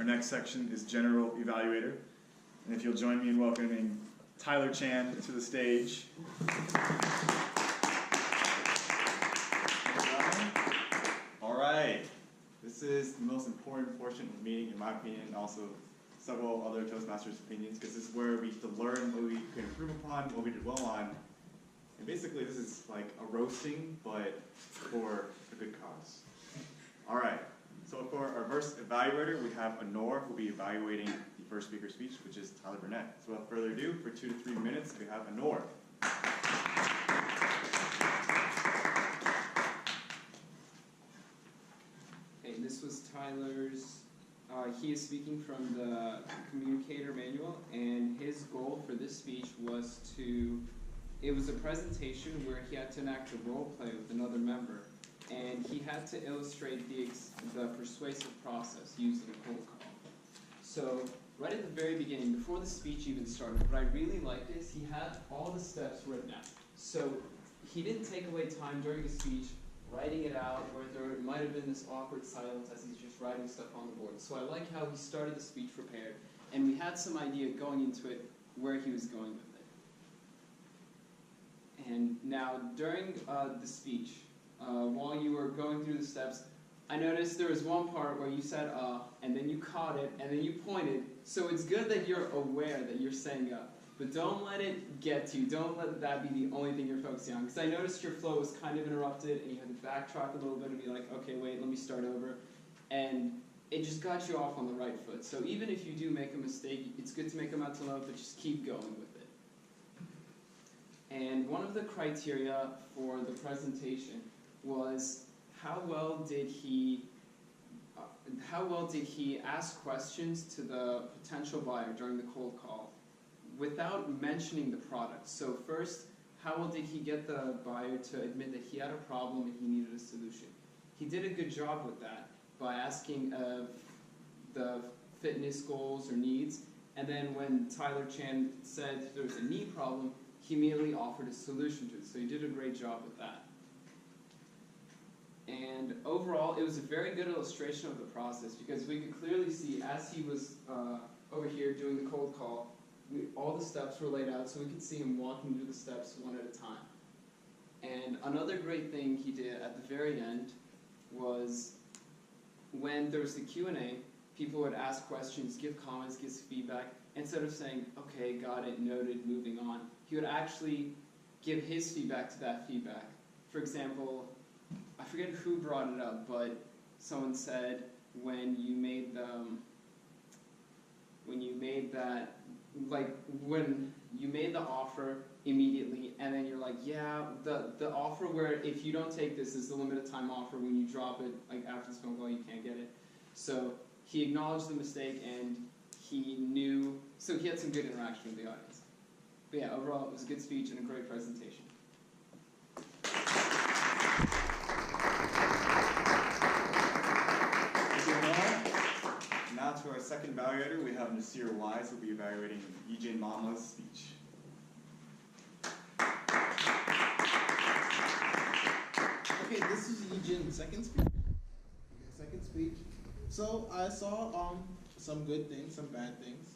Our next section is General Evaluator. And if you'll join me in welcoming Tyler Chan to the stage. All right. This is the most important portion of the meeting, in my opinion, and also several other Toastmasters' opinions, because this is where we get to learn what we can improve upon, what we did well on. And basically, this is like a roasting, but for a good cause. All right. So for our first evaluator, we have Onur, who will be evaluating the first speaker's speech, which is Tyler Burnett. So without further ado, for 2 to 3 minutes, we have Onur. Okay, this was Tyler's, he is speaking from the communicator manual, and his goal for this speech was it was a presentation where he had to enact a role play with another member. And he had to illustrate the persuasive process using a cold call. So right at the very beginning, before the speech even started, what I really liked is he had all the steps written out. So he didn't take away time during his speech writing it out, where there might have been this awkward silence as he's just writing stuff on the board. So I like how he started the speech prepared, and we had some idea going into it where he was going with it. And now during the speech, while you were going through the steps, I noticed there was one part where you said and then you caught it, and then you pointed. So it's good that you're aware that you're saying but don't let it get to you. Don't let that be the only thing you're focusing on. Because I noticed your flow was kind of interrupted, and you had to backtrack a little bit and be like, okay, wait, let me start over. And it just got you off on the right foot. So even if you do make a mistake, it's good to make a mental note, but just keep going with it. And one of the criteria for the presentation was how well did he ask questions to the potential buyer during the cold call without mentioning the product. So first, how well did he get the buyer to admit that he had a problem and he needed a solution? He did a good job with that by asking the fitness goals or needs, and then when Tyler Chan said there was a knee problem, he immediately offered a solution to it. So he did a great job with that. And overall, it was a very good illustration of the process, because we could clearly see as he was over here doing the cold call, all the steps were laid out, so we could see him walking through the steps one at a time. And another great thing he did at the very end was when there was the Q&A, people would ask questions, give comments, give feedback. Instead of saying, okay, got it, noted, moving on, he would actually give his feedback to that feedback. For example, I forget who brought it up, but someone said when you made the offer immediately, and then you're like, yeah, the offer where if you don't take this is the limited time offer, when you drop it, like after this phone call, you can't get it. So he acknowledged the mistake, and he knew, so he had some good interaction with the audience. But yeah, overall, it was a good speech and a great presentation. Now to our second evaluator, we have Nasir Wise, who will be evaluating Ejin Mama's speech. Okay, this is Ejin's second speech. So I saw some good things, some bad things,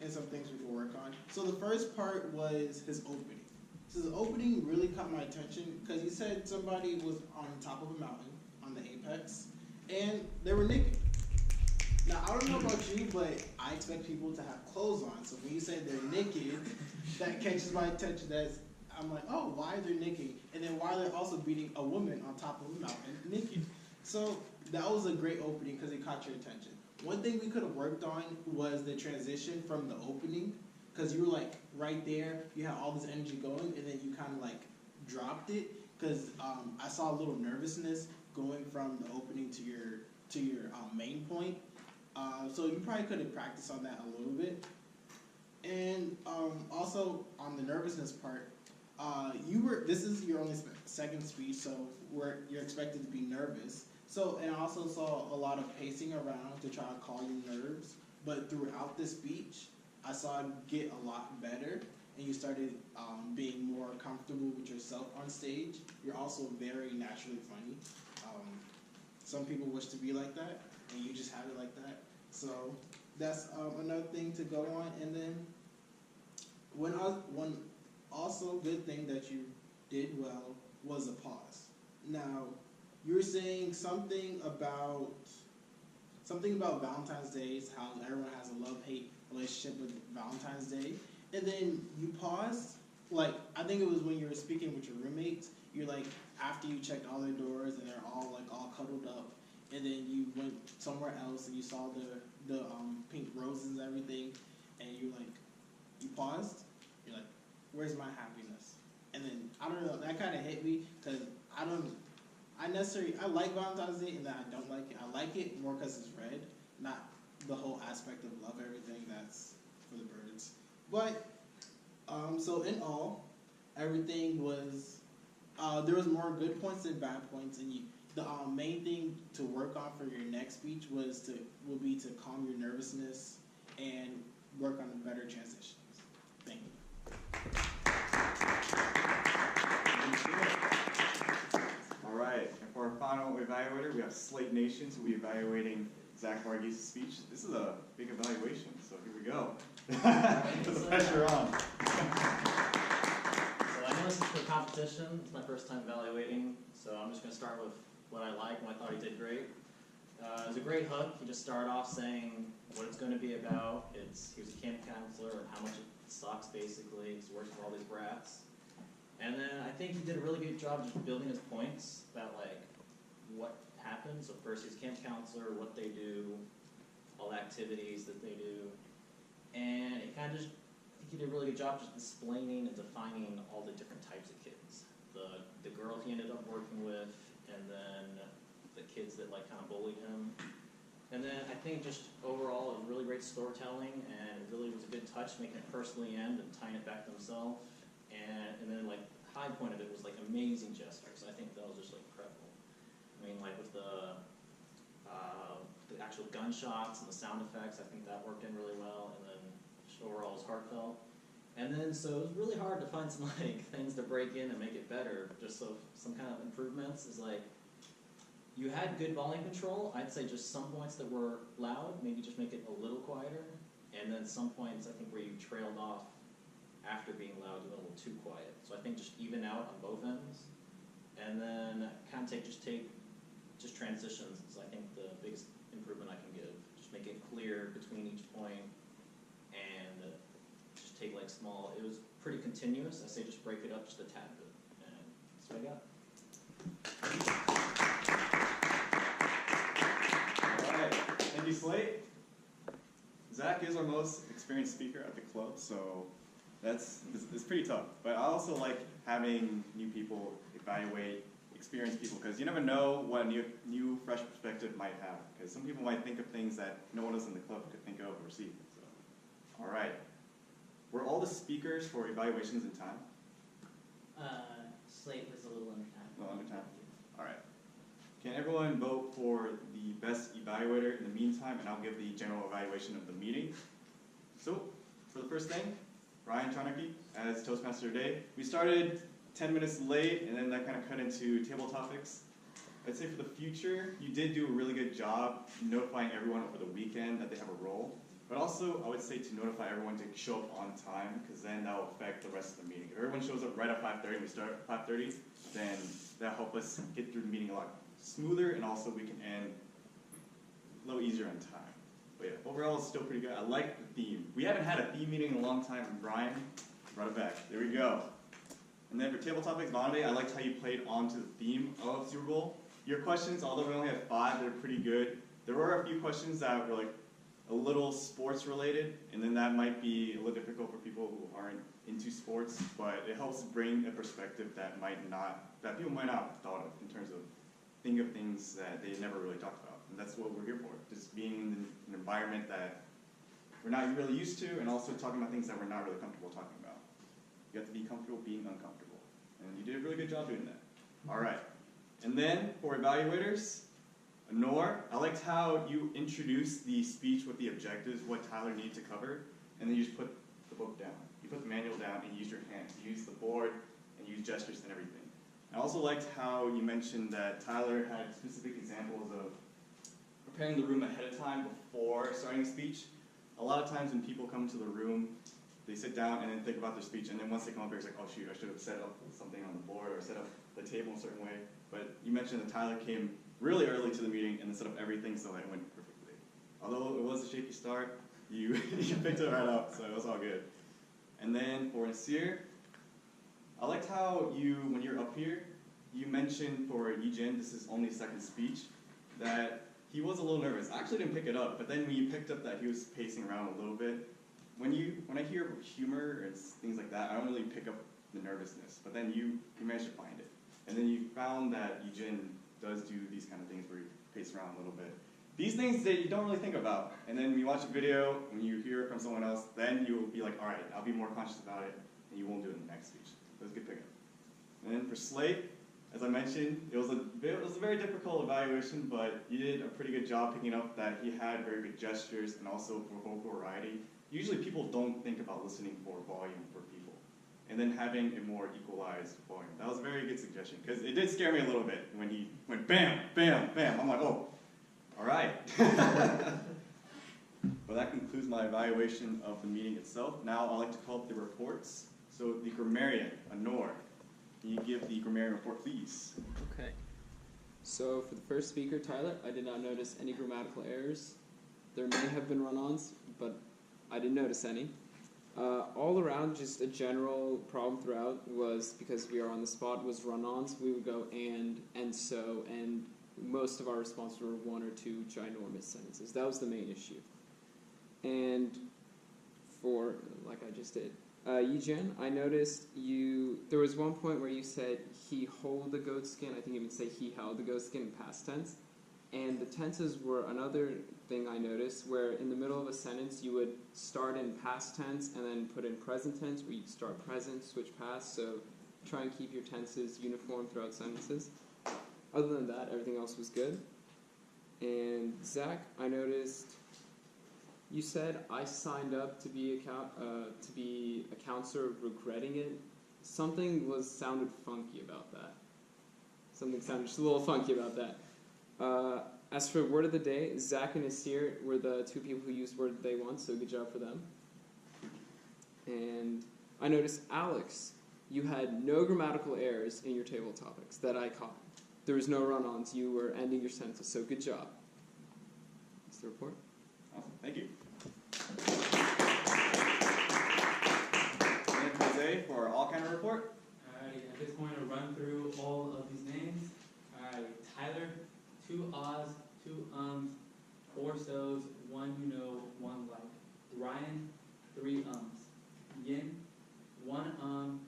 and some things we could work on. So the first part was his opening. So the opening really caught my attention because he said somebody was on top of a mountain on the apex, and they were naked. Now, I don't know about you, but I expect people to have clothes on. So when you say they're naked, that catches my attention. I'm like, oh, why are they naked? And then why they're also beating a woman on top of a mountain naked. So that was a great opening because it caught your attention. One thing we could have worked on was the transition from the opening, because you were like right there, you had all this energy going, and then you kind of like dropped it, because I saw a little nervousness going from the opening to your main point. So you probably could have practiced on that a little bit. And also on the nervousness part, this is your only second speech, so you're expected to be nervous. So, and I also saw a lot of pacing around to try to calm your nerves. But throughout the speech, I saw it get a lot better, and you started being more comfortable with yourself on stage. You're also very naturally funny. Some people wish to be like that, and you just have it like that. So that's another thing to go on. And then one also good thing that you did well was a pause. Now you were saying something about Valentine's Day, how everyone has a love-hate relationship with Valentine's Day, and then you paused. Like, I think it was when you were speaking with your roommates. You're like, after you checked all their doors and they're all cuddled up, and then you went somewhere else and you saw the pink roses and everything, and you paused. You're like, where's my happiness? And then I don't know, that kind of hit me because I like Valentine's Day and then I don't like it. I like it more because it's red, not the whole aspect of love, everything that's for the birds. But, so in all, everything was, there was more good points than bad points, and the main thing to work on for your next speech will be to calm your nervousness and work on better transitions. Thank you. All right, and for our final evaluator, we have Slate Nation, who will be evaluating Zach Margie's speech. This is a big evaluation, so here we go. Put the pressure on. So I know this is for competition. It's my first time evaluating, so I'm just going to start with what I like and what I thought he did great. It was a great hook. He just started off saying what it's going to be about. He was a camp counselor and how much it sucks, basically. He's working with all these brats. And then I think he did a really good job just building his points about what happens. So first he's camp counselor, what they do, all the activities that they do. And it kind of I think he did a really good job just explaining and defining all the different types of kids. The girl he ended up working with, and then the kids that kind of bullied him. And then I think just overall it was really great storytelling, and it really was a good touch, making it personally end and tying it back to himself. And then high point of it was amazing gestures. I think that was just incredible. I mean with the actual gunshots and the sound effects, I think that worked in really well. And then just overall it was heartfelt. And then so it was really hard to find some things to break in and make it better. Just so some kind of improvements is you had good volume control. I'd say just some points that were loud, maybe just make it a little quieter. And then some points I think where you trailed off after being loud, you went a little too quiet. So I think just even out on both ends. And then kind of take transitions is I think the biggest improvement I can give. Just make it clear between each point and just take small, it was pretty continuous. I say just break it up just a tad bit. And that's what I got. All right, thank you, Slate. Zach is our most experienced speaker at the club, so it's pretty tough. But I also like having new people evaluate experienced people, because you never know what a new fresh perspective might have. Because some people might think of things that no one else in the club could think of or see. So, all right. Were all the speakers for evaluations in time? Slate was a little under time. A little under time. All right. Can everyone vote for the best evaluator in the meantime, and I'll give the general evaluation of the meeting. So, for the first thing, Ryan Charnacki as Toastmaster today. We started 10 minutes late, and then that kind of cut into table topics. I'd say for the future, you did do a really good job notifying everyone over the weekend that they have a role. But also, I would say to notify everyone to show up on time, because then that will affect the rest of the meeting. If everyone shows up right at 5:30 and we start at 5:30, then that'll help us get through the meeting a lot smoother, and also we can end a little easier on time. But yeah, overall it's still pretty good. I like the theme. We haven't had a theme meeting in a long time, and Brian brought it back. There we go. And then for table topics, Vonde, I liked how you played onto the theme of Super Bowl. Your questions, although we only have 5, they're pretty good. There were a few questions that were a little sports related, and then that might be a little difficult for people who aren't into sports, but it helps bring a perspective that people might not have thought of in terms of think of things that they never really talked about. And that's what we're here for, just being in an environment that we're not really used to, and also talking about things that we're not really comfortable talking about. You have to be comfortable being uncomfortable. And you did a really good job doing that. All right. And then for evaluators, Onur, I liked how you introduced the speech with the objectives, what Tyler needed to cover, and then you just put the book down. You put the manual down and you use your hands. You use the board and use gestures and everything. I also liked how you mentioned that Tyler had specific examples of preparing the room ahead of time before starting a speech. A lot of times when people come to the room, they sit down and then think about their speech, and then once they come up here, it's like, oh shoot, I should have set up something on the board or set up the table in a certain way. But you mentioned that Tyler came really early to the meeting and then set up everything so that it went perfectly. Although it was a shaky start, you picked it right up, so it was all good. And then for Nasir, I liked how when you're up here, you mentioned for Yijin, this is only his second speech, that he was a little nervous. I actually didn't pick it up, but then when you picked up that he was pacing around a little bit, when I hear humor or things like that, I don't really pick up the nervousness. But then you managed to find it. And then you found that Yijin does do these kind of things where you pace around a little bit. These things that you don't really think about. And then when you watch a video, when you hear it from someone else, then you'll be like, all right, I'll be more conscious about it, and you won't do it in the next speech. It was a good pickup. And then for Slate, as I mentioned, it was a very difficult evaluation, but you did a pretty good job picking up that he had very good gestures and also for vocal variety. Usually people don't think about listening for volume for people, and then having a more equalized volume. That was a very good suggestion, because it did scare me a little bit when he went bam, bam, bam. I'm like, oh, all right. Well, that concludes my evaluation of the meeting itself. Now I'd like to call up the reports. So the grammarian, Onur, can you give the grammarian report, please? Okay. So for the first speaker, Tyler, I did not notice any grammatical errors. There may have been run-ons, but I didn't notice any. All around, just a general problem throughout was, because we are on the spot, was run-ons. We would go and so, and most of our responses were one or two ginormous sentences. That was the main issue. And for, like I just did, Yijin, I noticed there was one point where you said he hold the goat skin. I think you even say he held the goat skin in past tense. And the tenses were another thing I noticed, where in the middle of a sentence you would start in past tense and then put in present tense, where you'd start present, switch past, so try and keep your tenses uniform throughout sentences. Other than that, everything else was good. And Zach, I noticed you said I signed up to be a counselor regretting it. Something sounded funky about that. Something sounded just a little funky about that. As for word of the day, Zach and Nasir were the two people who used word of the day once, so good job for them. And I noticed, Alex, you had no grammatical errors in your table of topics that I caught. There was no run-ons. You were ending your sentences, so good job. That's the report. Awesome, thank you. And Jose for our all-counter report. Alright, I'm just going to run through all of these names. Alright, Tyler, 2 ahs, 2 ums, 4 so's, 1 you know, 1 like. Ryan, 3 ums. Yin, 1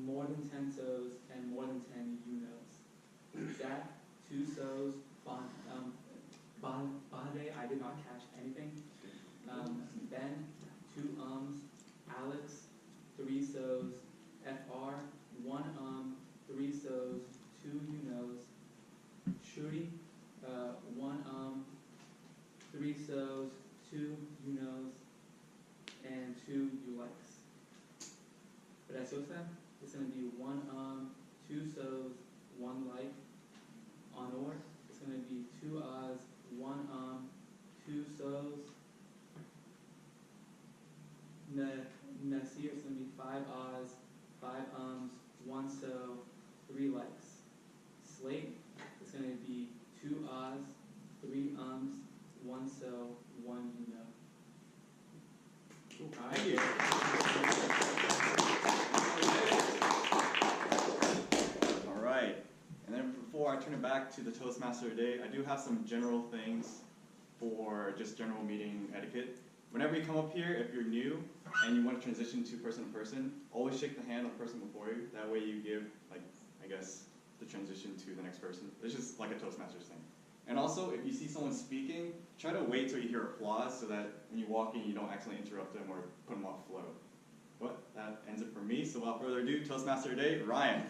more than 10 so's, and more than 10 you knows. Zach, 2 so's, Bade, I did not catch anything. Ben, 2 ums. Alex, 3 so's. FR, 1 3 so's, 2 you knows. Shuri, 1 3 so's, 2 you knows, and 2 you likes. Preciosa, it's going to be 1 2 so's, 1 like. Onur, it's going to be 2 ahs, 1 2 so's. Nasir, it's going to be 5 ahs, 5 ums, 1 so, 3 likes. Slate, it's going to be 2 ahs, 3 ums, 1 so, 1 you know. Thank you. All right. And then before I turn it back to the Toastmaster today, I do have some general things for just general meeting etiquette. Whenever you come up here, if you're new and you want to transition to person, always shake the hand of the person before you. That way you give, I guess, the transition to the next person. It's just like a Toastmasters thing. And also, if you see someone speaking, try to wait till you hear applause so that when you walk in, you don't accidentally interrupt them or put them off flow. But that ends it for me. So without further ado, Toastmaster today, Ryan.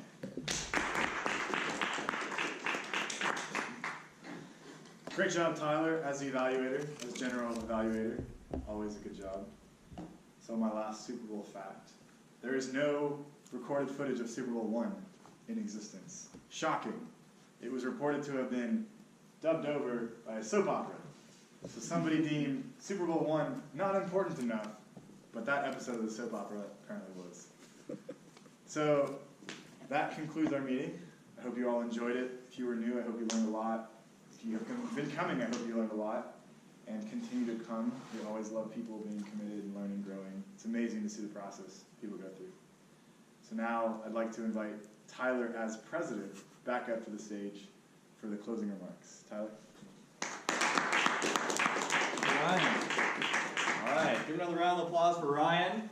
Great job, Tyler, as the evaluator, as general evaluator. Always a good job. So my last Super Bowl fact. There is no recorded footage of Super Bowl I in existence. Shocking. It was reported to have been dubbed over by a soap opera So somebody deemed Super Bowl I not important enough, but that episode of the soap opera apparently was. So that concludes our meeting. I hope you all enjoyed it. If you were new, I hope you learned a lot. If you have been coming, I hope you learned a lot. And continue to come. We always love people being committed and learning, growing. It's amazing to see the process people go through. So now I'd like to invite Tyler as president back up to the stage for the closing remarks. Tyler? Ryan. All right, give another round of applause for Ryan.